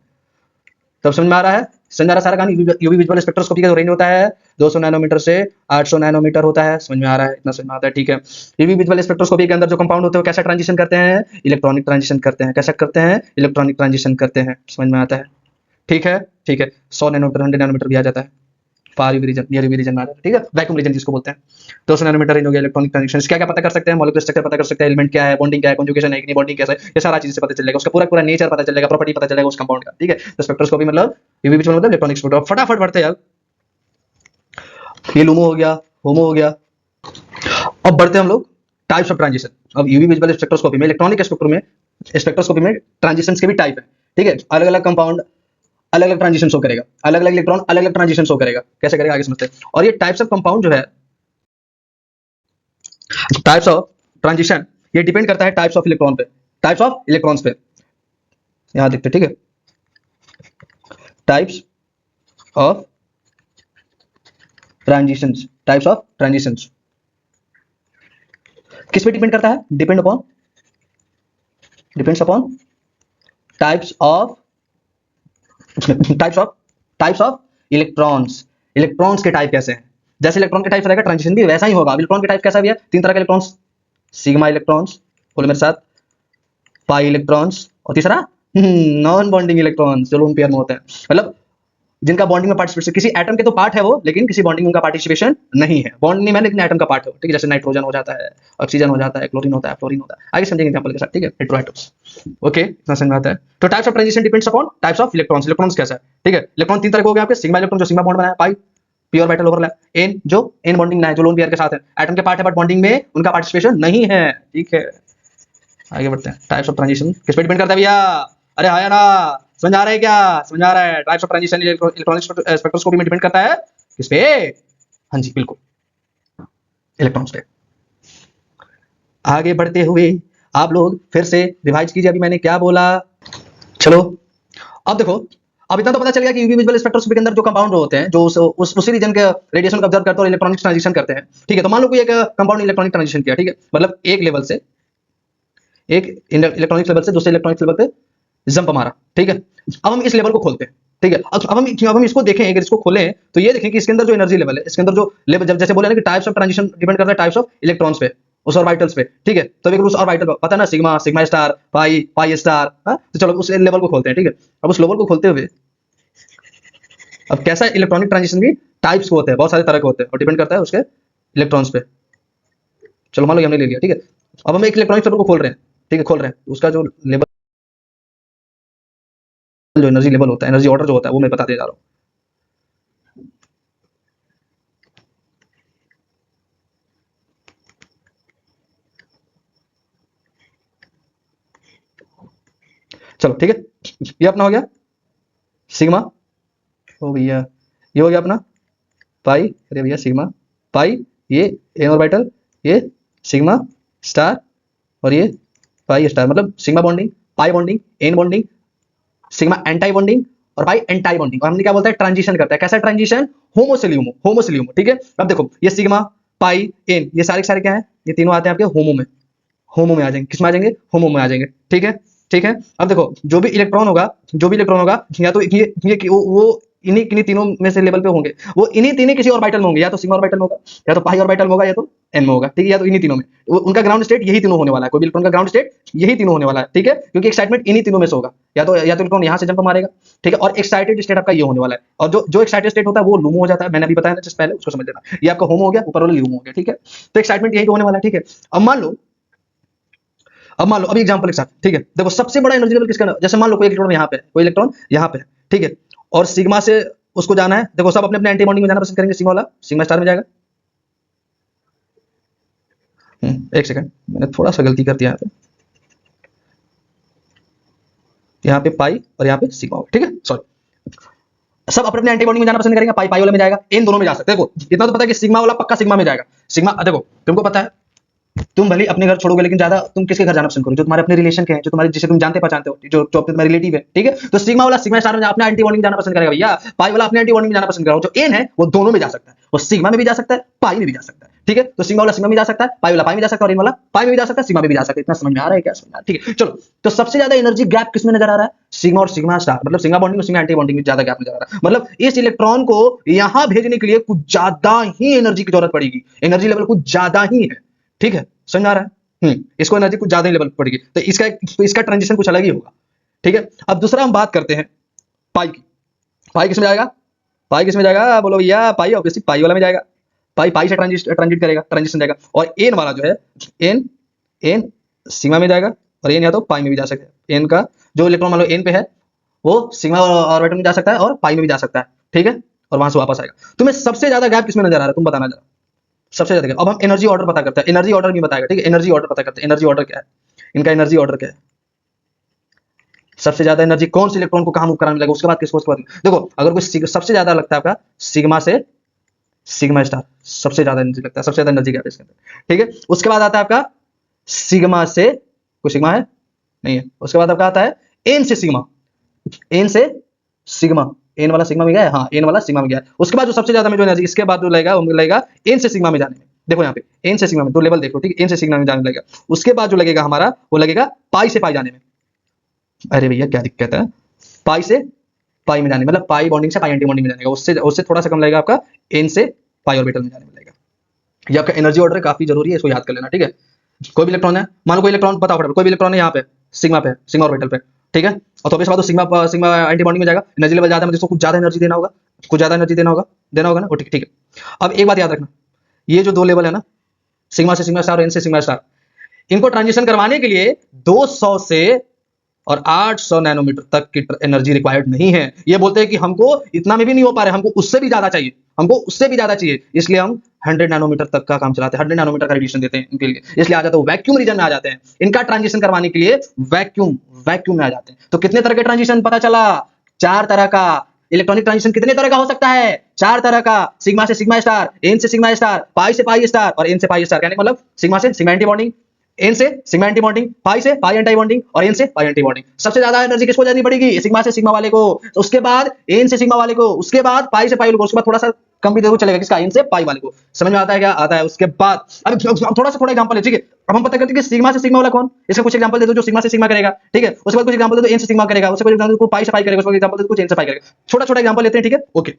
तब समझ में आ रहा है, समझ में आ रहा है सारा कहानी। यूवी विजुअल स्पेक्ट्रोस्कोपी का जो रेंज होता है 200 नैनोमीटर से 800 नैनोमीटर होता है, समझ में आ रहा है, इतना समझ में आता है, ठीक है। यूवी विजुअल स्पेक्ट्रोस्कोपी के अंदर जो कंपाउंड होते हैं वो कैसा ट्रांजिशन करते हैं, इलेक्ट्रॉनिक ट्रांजिशन करते हैं, कैसा करते हैं, इलेक्ट्रॉनिक ट्रांजिशन करते हैं, समझ में आता है, ठीक है, ठीक है। 100 नैनोमीटर 100 नैनोमीटर भी आ जाता है, far UV region, near UV region में आ जाता है, ठीक है, वैक्यूम रीजन जिसको बोलते हैं। 200 नैनोमीटर रेंज हो गया इलेक्ट्रॉनिक ट्रांजिशन। क्या क्या पता कर सकते हैं, मॉलिक्यूलर स्ट्रक्चर पता कर सकते हैं, एलिमेंट क्या है, बॉन्डिंग क्या है, कंजुगेशन है कि नहीं, बॉन्डिंग कैसा है, ये सारा चीज से पता चलेगा, उसका पूरा पूरा नेचर पता चलेगा, प्रॉपर्टी पता चलेगा उस कंपाउंड का, ठीक है। तो स्पेक्ट्रोस्कोपी मतलब यूवी विजुअल मतलब इलेक्ट्रॉनिक स्पेक्ट्रोस्कोपी। फटाफट बढ़ते हैं यार, ये लूमो हो गया, होमो हो गया। अब बढ़ते हैं हम लोग टाइप्स ऑफ ट्रांजिशन। अब यूवी विजुअल स्पेक्ट्रोस्कोपी में, इलेक्ट्रॉनिक स्पेक्ट्रोस्कोपी में ट्रांजिशंस के भी टाइप है, ठीक है। अलग अलग कंपाउंड अलग अलग ट्रांजिशन शो करेगा, अलग अलग इलेक्ट्रॉन अलग अलग ट्रांजिशन शो करेगा, कैसे करेगा आगे समझते हैं। और ये टाइप्स ऑफ कंपाउंड जो है, टाइप्स ऑफ ट्रांजिशन, ये डिपेंड करता है टाइप्स ऑफ इलेक्ट्रॉन पे, टाइप्स ऑफ इलेक्ट्रॉन्स पे। यहां देखते, ठीक है, types of transitions, types of transitions किस पे डिपेंड करता है, depends upon types of types of electrons के टाइप कैसे हैं। जैसे इलेक्ट्रॉन के टाइप रहेगा ट्रांजिशन भी वैसा ही होगा। इलेक्ट्रॉन के टाइप कैसा भी है, 3 तरह के इलेक्ट्रॉन्स, सिग्मा इलेक्ट्रॉन्स, बोलो मेरे साथ, पाई इलेक्ट्रॉन्स, और तीसरा नॉन बॉन्डिंग इलेक्ट्रॉन्स जो लोन पेयर में होते हैं, मतलब जिनका बॉन्डिंग में पार्टिसिपेशन, किसी एटम के तो पार्ट है वो, लेकिन किसी बॉन्डिंग में उनका पार्टिसिपेशन नहीं है, बॉन्ड नहीं है लेकिन एटम का पार्ट है, ठीक है। जैसे नाइट्रोजन हो जाता है, ऑक्सीजन हो जाता है, क्लोरीन होता है, फ्लोरीन होता है, आगे समझेंगे एग्जांपल के साथ, ठीक है। हेटेरोएटम्स, ओके, इतना समझ में आता है। तो types of transition depends upon types of electrons. Electrons कैसा है, ठीक है। इलेक्ट्रॉन 3 तरह के हो गए आपके, सिग्मा इलेक्ट्रॉन जो सिग्मा बॉन्ड बनाया, पाई पी ऑर्बिटल ओवरलैप, एन जो एन बॉन्डिंग ना है, जो लोन पेयर के साथ है, एटम के पार्ट है बट बॉन्डिंग में उनका पार्टिसिपेशन नहीं है, ठीक है। आगे बढ़ते हैं, टाइप्स ऑफ ट्रांजिशन किस पे डिपेंड करता है भैया, अरे हाँ ना, समझ आ रहा है क्या, समझ आ रहा है। Types of transition electronic spectroscopy में डिपेंड करता है किस पे, हाँ जी बिल्कुल, इलेक्ट्रॉन्स पे। आगे बढ़ते हुए आप लोग फिर से रिवाइज कीजिए अभी मैंने क्या बोला। चलो अब देखो, अब इतना तो पता चल गया कि यूवी विजुअल स्पेक्ट्रोस्कोपी के अंदर जो कंपाउंड होते हैं, जो उसी रीजन के रेडिएशन को ऑब्जर्व करते हैं और इलेक्ट्रॉनिक ट्रांजिशन करते हैं, ठीक है। तो मान लो कोई एक कंपाउंड इलेक्ट्रॉनिक ट्रांजिशन किया, ठीक है, मतलब एक लेवल से, एक इलेक्ट्रॉनिक लेवल से दूसरे इलेक्ट्रॉनिक लेवल पे जंप मारा, ठीक है। अब हम इस लेवल को खोलते हैं, ठीक है। अब हम इसको देखें, अगर इसको खोलें तो ये देखें कि इसके अंदर जो एनर्जी लेवल है, इसके अंदर जो लेवल, जब जैसे बोले ना कि टाइप्स ऑफ ट्रांजिशन डिपेंड करता है टाइप्स ऑफ इलेक्ट्रॉन्स पे, उस ऑर्बिटल्स पे, ठीक है। तो अगर उस ऑर्बिटल पता है ना, सिग्मा, सिग्मा स्टार, पाई, पाई स्टार, तो चलो उस लेवल को खोलते हैं, ठीक है। अब उस लेवल को खोलते हुए अब कैसा इलेक्ट्रॉनिक ट्रांजिशन भी टाइप्स को होते हैं, बहुत सारे तरह के होते हैं, और डिपेंड करता है उसके इलेक्ट्रॉन्स पे। चलो मान लो हमने ले लिया, ठीक है। अब हम एक इलेक्ट्रॉनिक लेवल को खोल रहे हैं, ठीक है, खोल रहे हैं, उसका जो लेवल, जो एनर्जी लेवल होता है, एनर्जी ऑर्डर जो होता है, वो मैं बताते जा रहा हूँ। चलो ठीक है, ये अपना हो गया सिग्मा, ओ भैया ये हो गया अपना पाई, अरे भैया सिग्मा पाई, ये एन ऑर्बिटल, ये सिग्मा स्टार, और ये पाई स्टार, मतलब sigma bonding, pi bonding, n bonding, sigma anti bonding, और पाई एंटाई बॉन्डिंग। और हमने क्या बोलता है, ट्रांजिशन करता है, कैसा ट्रांजिशन, होमो से ल्यूमो, होमो से ल्यूमो, ठीक है। अब देखो ये सिग्मा पाई एन, ये सारे के सारे क्या है, ये तीनों आते हैं आपके होमो में, होमो में आ जाएंगे, किस में आ जाएंगे, होमो में आ जाएंगे, ठीक है, ठीक है। अब देखो जो भी इलेक्ट्रॉन होगा, जो भी इलेक्ट्रॉन होगा, या तो ये वो इन्हीं किन्हीं तीनों में से लेवल पे होंगे, वो इन्हीं तीनों किसी ऑर्बिटल में होंगे, या तो सिग्मा ऑर्बिटल में होगा, या तो पाई ऑर्बिटल में होगा, या तो एन में होगा, ठीक है, या तो इन्हीं तीनों में। उनका ग्राउंड स्टेट यही तीनों होने वाला है, कोई भी इलेक्ट्रॉन का ग्राउंड स्टेट यही तीनों होने वाला है, ठीक है, क्योंकि एक्साइटमेंट इन्हीं तीनों में से होगा, या तो इलेक्ट्रॉन यहाँ से जंप मारेगा, ठीक है, और एक्साइटेड स्टेट आपका ये होने वाला है, और जो एक्साइटेड स्टेट होता है वो लूमो हो जाता है, मैंने अभी बताया ना जस्ट पहले, उसको समझ लेना। ये आपका होमो हो गया, ऊपर वाला लूमो हो गया, ठीक है। तो एक्साइटमेंट यही होने वाला है, ठीक है। अब मान लो अभी एग्जांपल के साथ, ठीक है, देखो सबसे बड़ा एनर्जी लेवल किसका, जैसे मान लो कोई इलेक्ट्रॉन यहाँ पे, कोई इलेक्ट्रॉन यहाँ पे, ठीक है, और सिग्मा से उसको जाना है, देखो सब अपने अपने एंटी बॉन्डिंग में जाना पसंद करेंगे, सिग्मा वाला सिग्मा स्टार में जाएगा। एक सेकंड, मैंने थोड़ा सा गलती कर दिया यहाँ पे पाई और यहाँ पे सिग्मा, ठीक है, सॉरी। सब अपने अपने एंटी बॉन्डिंग में जाना पसंद करेंगे, पाई पाई वाले में जाएगा, इन दोनों में जा सकते हैं। देखो इतना तो पता है कि सिग्मा वाला पक्का सिग्मा में जाएगा, सिग्मा देखो तुमको पता है तुम भले अपने घर छोड़ोगे, लेकिन ज्यादा तुम किसके घर जाना पसंद करोगे? जो तुम्हारे अपने रिलेशन के हैं, जो तुम्हारे, जिसे तुम जानते पहचानते हो, जो अपने तुम्हारे रिलेटिव है, ठीक है। तो सिग्मा वाला सिग्मा स्टार में अपने एंटी बॉन्डिंग जाना पसंद करेगा भैया, पाई वाला अपने एंटी बॉन्डिंग में जाना पसंद करेगा। जो एन है वो दोनों में जा सकता है, वो सिग्मा में भी जा सकता है, पाई में भी जा सकता है, ठीक है। तो सिग्मा वाला सिग्मा में जा सकता है, पाई वाला पाई में जा सकता है, और एन वाला पाई में भी जा सकता है, सिग्मा में भी जा सकता है। इतना समझ में आ रहा है क्या? समझ में आ रहा है, ठीक है। चलो, तो सबसे ज्यादा एनर्जी गैप किसमें नजर आ रहा है? सिग्मा और सिग्मा स्टार, मतलब सिग्मा बॉन्डिंग और सिग्मा एंटी बॉन्डिंग में ज्यादा गैप नजर आ रहा है। मतलब इस इलेक्ट्रॉन को यहां भेजने के लिए कुछ ज्यादा ही एनर्जी की जरूरत पड़ेगी, एनर्जी लेवल कुछ ज्यादा ही है, ठीक है। समझ आ रहा है? इसको एनर्जी कुछ ज्यादा ही लेवल पड़ेगी, तो इसका ट्रांजिशन कुछ अलग ही होगा, ठीक है। अब दूसरा हम बात करते हैं पाई की। पाई किस में जाएगा? पाई किस में जाएगा? बोलो भैया, पाई ऑब्वियसली पाई वाला में जाएगा। पाई से ट्रांजिट करेगा, ट्रांजिशन जाएगा। और एन वाला जो है, एन एन सिग्मा में जाएगा, और एन या तो पाई में भी जा सकता है। एन का जो इलेक्ट्रॉन मान लो एन पे है, वो सिग्मा ऑर्बिटल में जा सकता है और पाई में भी जा सकता है, ठीक है। और वहां से वापस आएगा। तुम्हें सबसे ज्यादा गैप किसमें नजर आ रहा है? तुम बताना जरा, सबसे ज्यादा गैप। अब हम एनर्जी ऑर्डर पता करते हैं, एनर्जी ऑर्डर भी बताएगा, ठीक है। एनर्जी ऑर्डर पता करते हैं, एनर्जी ऑर्डर क्या है, इनका एनर्जी ऑर्डर क्या है, सबसे ज्यादा एनर्जी कौन से इलेक्ट्रॉन को कहां मूव कराने लगेगा, उसके बाद किसको, उसके बाद देखो, अगर कोई सबसे ज्यादा लगता है आपका सिग्मा से सिग्मा स्टार, सबसे ज्यादा एनर्जी लगता है, सबसे ज्यादा एनर्जी गैप इसके अंदर, ठीक है। उसके बाद आता है आपका सिग्मा से, कोई सिग्मा है नहीं है, उसके बाद आपका आता है एन से सिग्मा, एन से सिग्मा, एन वाला सिग्मा में गया है, हाँ एन वाला सिग्मा में गया है। उसके बाद जो सबसे ज्यादा में जो एनर्जी इसके बाद जो लगेगा, वो लगेगा एन से सिग्मा में जाने में। देखो यहाँ पे एन से सिग्मा में दो लेवल देखो, ठीक है। एन से सिग्मा में जाने लगेगा, उसके बाद जो लगेगा हमारा, वो लगेगा पाई से पाई जाने में। अरे भैया क्या दिक्कत है? पाई से पाई में जाने, मतलब पाई बॉन्डिंग से पाई एंटी बॉन्डिंग में जाने का, उससे उससे थोड़ा सा कम लगेगा आपका एन से पाई ऑर्बिटल में जाने में लगेगा। ये आपका एनर्जी ऑर्डर काफी जरूरी है, इसको याद कर लेना, ठीक है। कोई भी इलेक्ट्रॉन है, मानो कोई इलेक्ट्रॉन, बताओ फटाफट, कोई भी इलेक्ट्रॉन है यहाँ पे सिग्मा पे, सिग्मा ऑर्बिटल पे, ठीक है। और तो बाद सिग्मा सिग्मा एंटी बॉन्डिंग में जाएगा, एनर्जी लेवल ज्यादा है, जिसको कुछ ज्यादा एनर्जी देना होगा, कुछ ज्यादा एनर्जी देना होगा ना, ठीक ठीक है। अब एक बात याद रखना, ये जो दो लेवल है ना, सिग्मा से सिग्मा स्टार और एन से सिग्मा स्टार, इनको ट्रांजिशन करवाने के लिए 200 से और 800 नैनोमीटर तक की एनर्जी रिक्वायर्ड नहीं है। ये बोलते हैं कि हमको इतना में भी नहीं हो पा रहा है, हमको उससे भी ज्यादा चाहिए, हमको उससे भी ज्यादा चाहिए, इसलिए हम 100 नैनोमीटर तक का काम चलाते हैं, 100 नैनोमीटर का रेडिएशन देते हैं इनके लिए, इसलिए आ जाता है वैक्यूम रीजन में आ जाते हैं। इनका ट्रांजिशन करवाने के लिए वैक्यूम में आ जाते हैं। तो कितने तरह के ट्रांजिशन पता चला? 4 तरह का। इलेक्ट्रॉनिक ट्रांजिशन कितने तरह का हो सकता है? 4 तरह का। सिग्मा से सिग्मा स्टार, एन से सिग्मा स्टार, पाई से पाई स्टार, और एन से पाई स्टार, यानी मतलब सिग्मा से सिग्मा एंटी बॉन्डिंग, एन से सिग्मा एंटी बॉन्डिंग, पाई से पाई एंटी बॉन्डिंग, और एन से पाई एंटी बॉन्डिंग। सबसे ज्यादा एनर्जी किसको देनी पड़ेगी? सिग्मा से सिग्मा वाले को, तो उसके बाद एन से सिग्मा वाले को, उसके बाद पाई से पाई वाले को, उसके बाद थोड़ा सा कम भी देखो चलेगा, किसका? एन से पाई वाले को। समझ में आता है क्या? आता है। उसके बाद अब थोड़ा एग्जांपल है, ठीक है। अब हम पता करते हैं कि सिग्मा से सिग्मा वाला कौन, इसका कुछ एग्जांपल दे दो जो सिग्मा से सिग्मा करेगा, ठीक है। उसके बाद कुछ एग्जांपल दे दो एन से सिग्मा करेगा, उसके बाद एग्जांपल को पाई से पाई करेगा, उसके बाद एग्जांपल दे दो कुछ एन से पाई करेगा। छोटा छोटा एग्जांपल लेते हैं, ठीक है, ओके।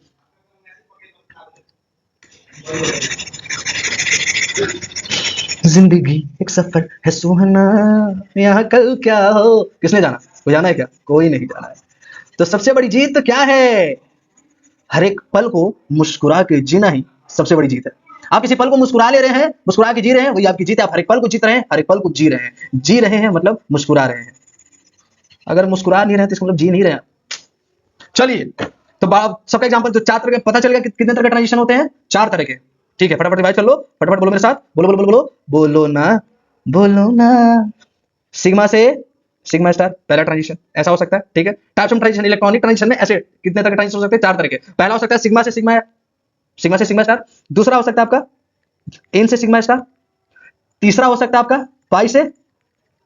जिंदगी एक सफर है सुहाना, यहाँ कल क्या हो, किसने जाना? कोई जाना है क्या? कोई नहीं जाना है। तो सबसे बड़ी जीत तो क्या है? हर एक पल को मुस्कुरा के जीना ही सबसे बड़ी जीत है। आप किसी पल को मुस्कुरा ले रहे हैं, मुस्कुरा के जी रहे हैं, वही आपकी जीत है। आप हर एक पल को जीत रहे हैं, हर एक पल को जी रहे हैं मतलब मुस्कुरा रहे हैं। अगर मुस्कुरा नहीं रहे तो इसका मतलब जी नहीं रहे हैं। चलिए, तो सबका एग्जांपल, तो 4 तरह के पता चल गया कितने तरह के ट्रांजिशन होते हैं? 4 तरह के, ठीक है। फटाफट रिवाइज कर लो, फटाफट बोलो मेरे साथ, बोलो बोलो बोलो बोलो बोलो ना, बोलो ना। सिग्मा से सिग्मा स्टार पहला ट्रांजिशन ऐसा हो सकता है, ठीक है। Types of transition, electronic transition में ऐसे कितने तरह के ट्रांजिशन हो सकते हैं? 4 तरह के। पहला हो सकता है सिग्मा से सिग्मा स्टार। दूसरा हो सकता है आपका एन से सिग्मा स्टार। तीसरा हो सकता है आपका पाई से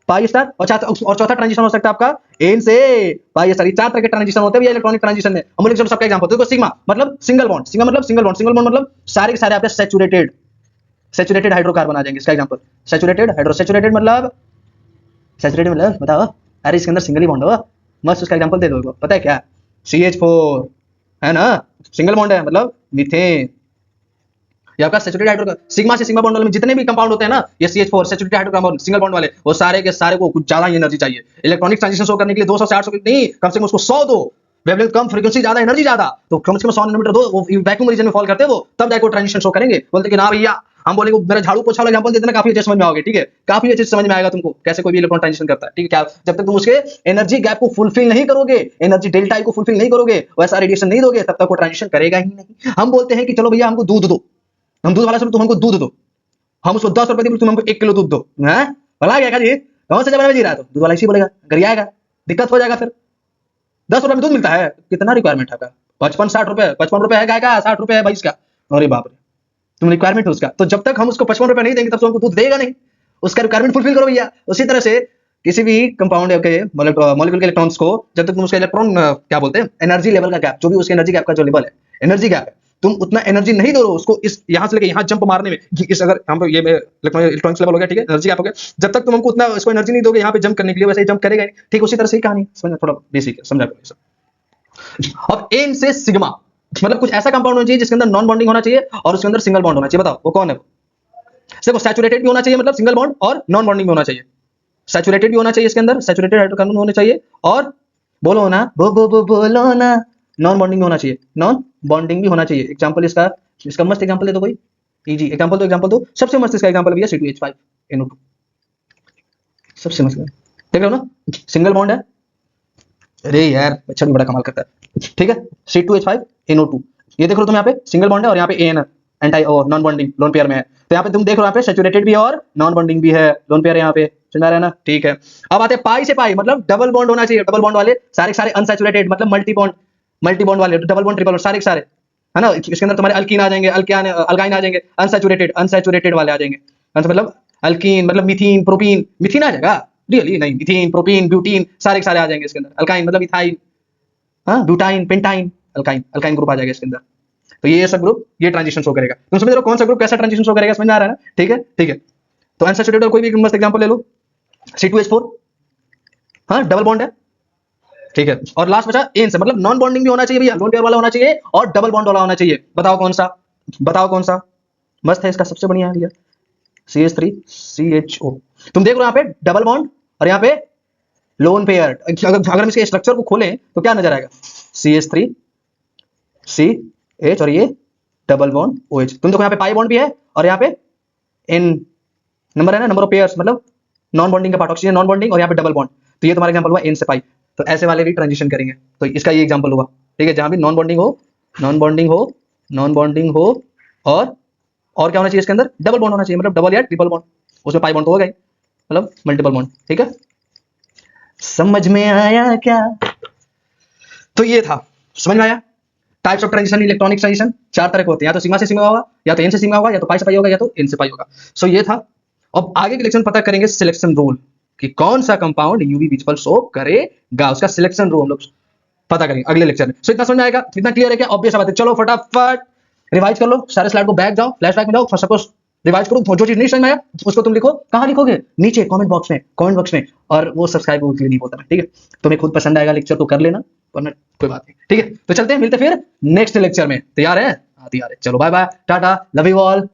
पाई स्टार, और चौथा ट्रांजिशन हो सकता है आपका एन से पाई स्टार। ये 4 तरह के ट्रांजिशन होते हैं इलेक्ट्रॉनिक ट्रांजिशन में। हम लोग चलो सबका एग्जांपल देखो। सिग्मा मतलब सिंगल बॉन्ड, सिग्मा मतलब सिंगल बॉन्ड मतलब सारे के सारे आपके सैचुरेटेड हाइड्रोकार्बन आ जाएंगे। इसका एग्जांपल सैचुरेटेड मतलब बताओ, अरे इसके अंदर सिंगल ही बॉन्ड हो, मस्त। उसका एग्जांपल दे दो, पता है क्या? CH4 है ना, सिंगल बॉन्ड है, मतलब मीथेन। ये आपका सैचुरेटेड हाइड्रोकार्बन। सिग्मा से सिग्मा बॉन्ड वाले में जितने भी कंपाउंड होते हैं ना, ये CH4 saturated hydrocarbon single bond वाले, वो सारे के सारे को कुछ ज्यादा ही एनर्जी चाहिए। इलेक्ट्रॉनिक ट्रांजिशन शो करने के लिए 200 से 800 नहीं, कम से कम उसको 100 दो। वेवलेंथ कम, फ्रीक्वेंसी ज्यादा, एनर्जी ज्यादा, तो कम से कम 100 नैनोमीटर दो। वो वैक्यूम रीजन में फॉल करते हैं, वो तब जाके ट्रांजिशन शो करेंगे। बोलते कि ना भैया, हम बोलेंगे मेरा झाड़ू पोछा वाला एग्जांपल देते ना, काफी अच्छे समझ में आओगे, ठीक है। काफी अच्छे समझ में आएगा तुमको कैसे कोई भी इलेक्ट्रॉन ट्रांजिशन करता है, ठीक है। क्या जब तक तुम उसके एनर्जी गैप को फुलफिल नहीं करोगे, एनर्जी डेल्टा आई को फुलफिल नहीं करोगे, वैसा रेडिएशन नहीं दोगे, तब तक वो ट्रांजिशन करेगा ही नहीं। हम बोलते हैं कि चलो भैया हमको दूध दो, हम दूध वाला से तुम हमको दूध दो, हम उसको 10 रुपए दी, तुम हमको 1 किलो दूध दो। है भला क्या जी, कौन से जमाने में जी रहा है? तो दूध वाला इसी बोलेगा, गरियाएगा, दिक्कत हो जाएगा। फिर 10 रुपए में दूध मिलता है, कितना रिक्वायरमेंट है आपका? 55-60 रुपए, 55 रुपए है गाय का, 60 रुपए है भैंस का। अरे बाप रे, तुम रिक्वायरमेंट है उसका। तो जब तक हम उसको 55 रुपए नहीं देंगे, तब तो हमको दूध देगा नहीं। उसका रिक्वायरमेंट फुलफिल करो भैया। उसी तरह से किसी भी कंपाउंड के मॉलिक्यूल के इलेक्ट्रॉन्स को जब तक तुम उसका इलेक्ट्रॉन क्या बोलते हैं एनर्जी लेवल का गैप, जो भी उसके एनर्जी गैप का जो लेवल है, एनर्जी गैप है, तुम उतना एनर्जी नहीं दो उसको, इस यहाँ से लेके यहाँ जंप मारने में, इस अगर हम ये इलेक्ट्रॉनिक्स लेवल हो गया, ठीक है, एनर्जी गैप हो गया, जब तक तुम हमको उतना इसको एनर्जी नहीं दोगे यहाँ पे जंप करने के लिए, वैसे ही जंप करेगा नहीं। ठीक उसी तरह से ही कहानी, समझना थोड़ा बेसिक है, समझा करो सब। अब एन से सिग्मा, मतलब कुछ ऐसा कंपाउंड होना चाहिए जिसके अंदर नॉन बॉन्डिंग होना चाहिए और उसके अंदर सिंगल बॉन्ड होना चाहिए। बताओ वो कौन है? देखो सैचुरेटेड भी होना चाहिए, मतलब सिंगल बॉन्ड, और नॉन बॉन्डिंग भी होना चाहिए। सैचुरेटेड भी होना चाहिए इसके अंदर, सैचुरेटेड हाइड्रोकार्बन होने चाहिए, और बोलो ना बोलो ना, नॉन बॉन्डिंग भी होना चाहिए, नॉन बॉन्डिंग भी होना चाहिए। एग्जांपल इसका मस्त एग्जांपल दे दो कोई, इजी एग्जांपल दो। सबसे मस्त इसका एग्जांपल भैया C2H5NO2, सबसे मस्त। देख रहे हो ना, सिंगल बॉन्ड है, अरे यार अच्छा भी बड़ा कमाल करता है, ठीक है, C2H5NO2, ये देख लो तुम यहाँ पे सिंगल बॉन्ड है और यहाँ पे AN anti non bonding lone pair में है। तो यहाँ पे तुम देख रहे हो यहाँ पे सैचुरेटेड भी है और नॉन बॉन्डिंग भी है, लोन पेयर यहाँ पे, समझ आ रहा है ना? ठीक है। अब आते हैं पाई से पाई, मतलब डबल बॉन्ड होना चाहिए। डबल बॉन्ड वाले सारे अनसैचुरेटेड, मतलब मल्टी बॉन्ड वाले, डबल बॉन्ड ट्रिपल बॉन्ड सारे है ना। इसके अंदर तुम्हारे अल्कीन आ जाएंगे, अल्काइन आ जाएंगे, अनसैचुरेटेड वाले आ जाएंगे। मतलब अल्कीन मतलब मीथीन, प्रोपीन, मीथीन आ जाएगा रियली नहीं, मीथीन, प्रोपीन, ब्यूटीन सारे आ जाएंगे इसके अंदर। अल्काइन मतलब इथाइन, हाँ, ब्यूटाइन, पेंटाइन, अल्काइन ग्रुप आ जाएगा इसके अंदर। तो ये सब ग्रुप ये ट्रांजिशन शो करेगा। तुम समझ रहे हो कौन सा ग्रुप कैसा ट्रांजिशन शो करेगा, समझ में आ रहा है ना? ठीक है, ठीक है। तो अनसैचुरेटेड कोई भी मस्त एग्जांपल ले लो, C2H4, हाँ, डबल बॉन्ड है, ठीक है। और लास्ट बचा एन से, मतलब नॉन बॉन्डिंग भी होना चाहिए भैया, लोन पेयर वाला होना चाहिए और डबल बॉन्ड वाला होना चाहिए। बताओ कौन सा, बताओ कौन सा मस्त है इसका, सबसे बढ़िया है भैया CH3CHO। तुम देख लो यहाँ पे डबल बॉन्ड और यहाँ पे लोन पेयर। अगर हम इसके स्ट्रक्चर को खोलें तो क्या नजर आएगा, CH3CH और ये डबल बॉन्ड OH। तुम देखो यहाँ पे पाई बॉन्ड भी है और यहाँ पे N नंबर है ना, नंबर ऑफ पेयर्स, मतलब नॉन बॉन्डिंग का पार्ट, ऑक्सीजन नॉन बॉन्डिंग, और यहाँ पे डबल बॉन्ड। तो ये तुम्हारा एग्जांपल हुआ N से पाई। तो ऐसे वाले भी ट्रांजिशन करेंगे, तो इसका ये एग्जांपल हुआ, ठीक है, जहां भी नॉन बॉन्डिंग हो, नॉन बॉन्डिंग हो, नॉन बॉन्डिंग हो, और क्या होना चाहिए इसके अंदर, डबल बॉन्ड होना चाहिए, मतलब डबल या ट्रिपल बॉन्ड। उसमें पाई बॉन्ड तो हो गई, मतलब मल्टीपल बॉन्ड, ठीक है। समझ में आया क्या? तो ये था, समझ में आया? Types of transition, electronic transition 4 तरह के होते हैं, या तो सिग्मा से सिग्मा होगा, या तो एन से सिग्मा होगा, या तो पाई से पाई होगा, या तो एन से पाई होगा। सो ये था। अब आगे के लेक्चर पता करेंगे सिलेक्शन रूल, कि कौन सा कंपाउंड यूवी विजिबल शो करेगा, उसका सिलेक्शन रूल हम लोग पता करेंगे अगले लेक्चर में। सो इतना समझ में आएगा, इतना क्लियर है क्या? ऑब्वियस बात है। चलो फटाफट रिवाइज कर लो, सारे स्लाइड को बैक जाओ, फ्लैशबैक में जाओ, सपोज रिवाइज करो। जो चीज नहीं समझ में आया उसको तुम लिखो, कहाँ लिखोगे? नीचे कमेंट बॉक्स में। और वो सब्सक्राइब के लिए नहीं बोलता, ठीक है? तुम्हें खुद पसंद आएगा लेक्चर तो कर लेना, वरना कोई बात नहीं, ठीक है? तो चलते हैं, मिलते फिर नेक्स्ट लेक्चर में। तैयार है? हाँ तैयार है। चलो bye bye, tata, love you all.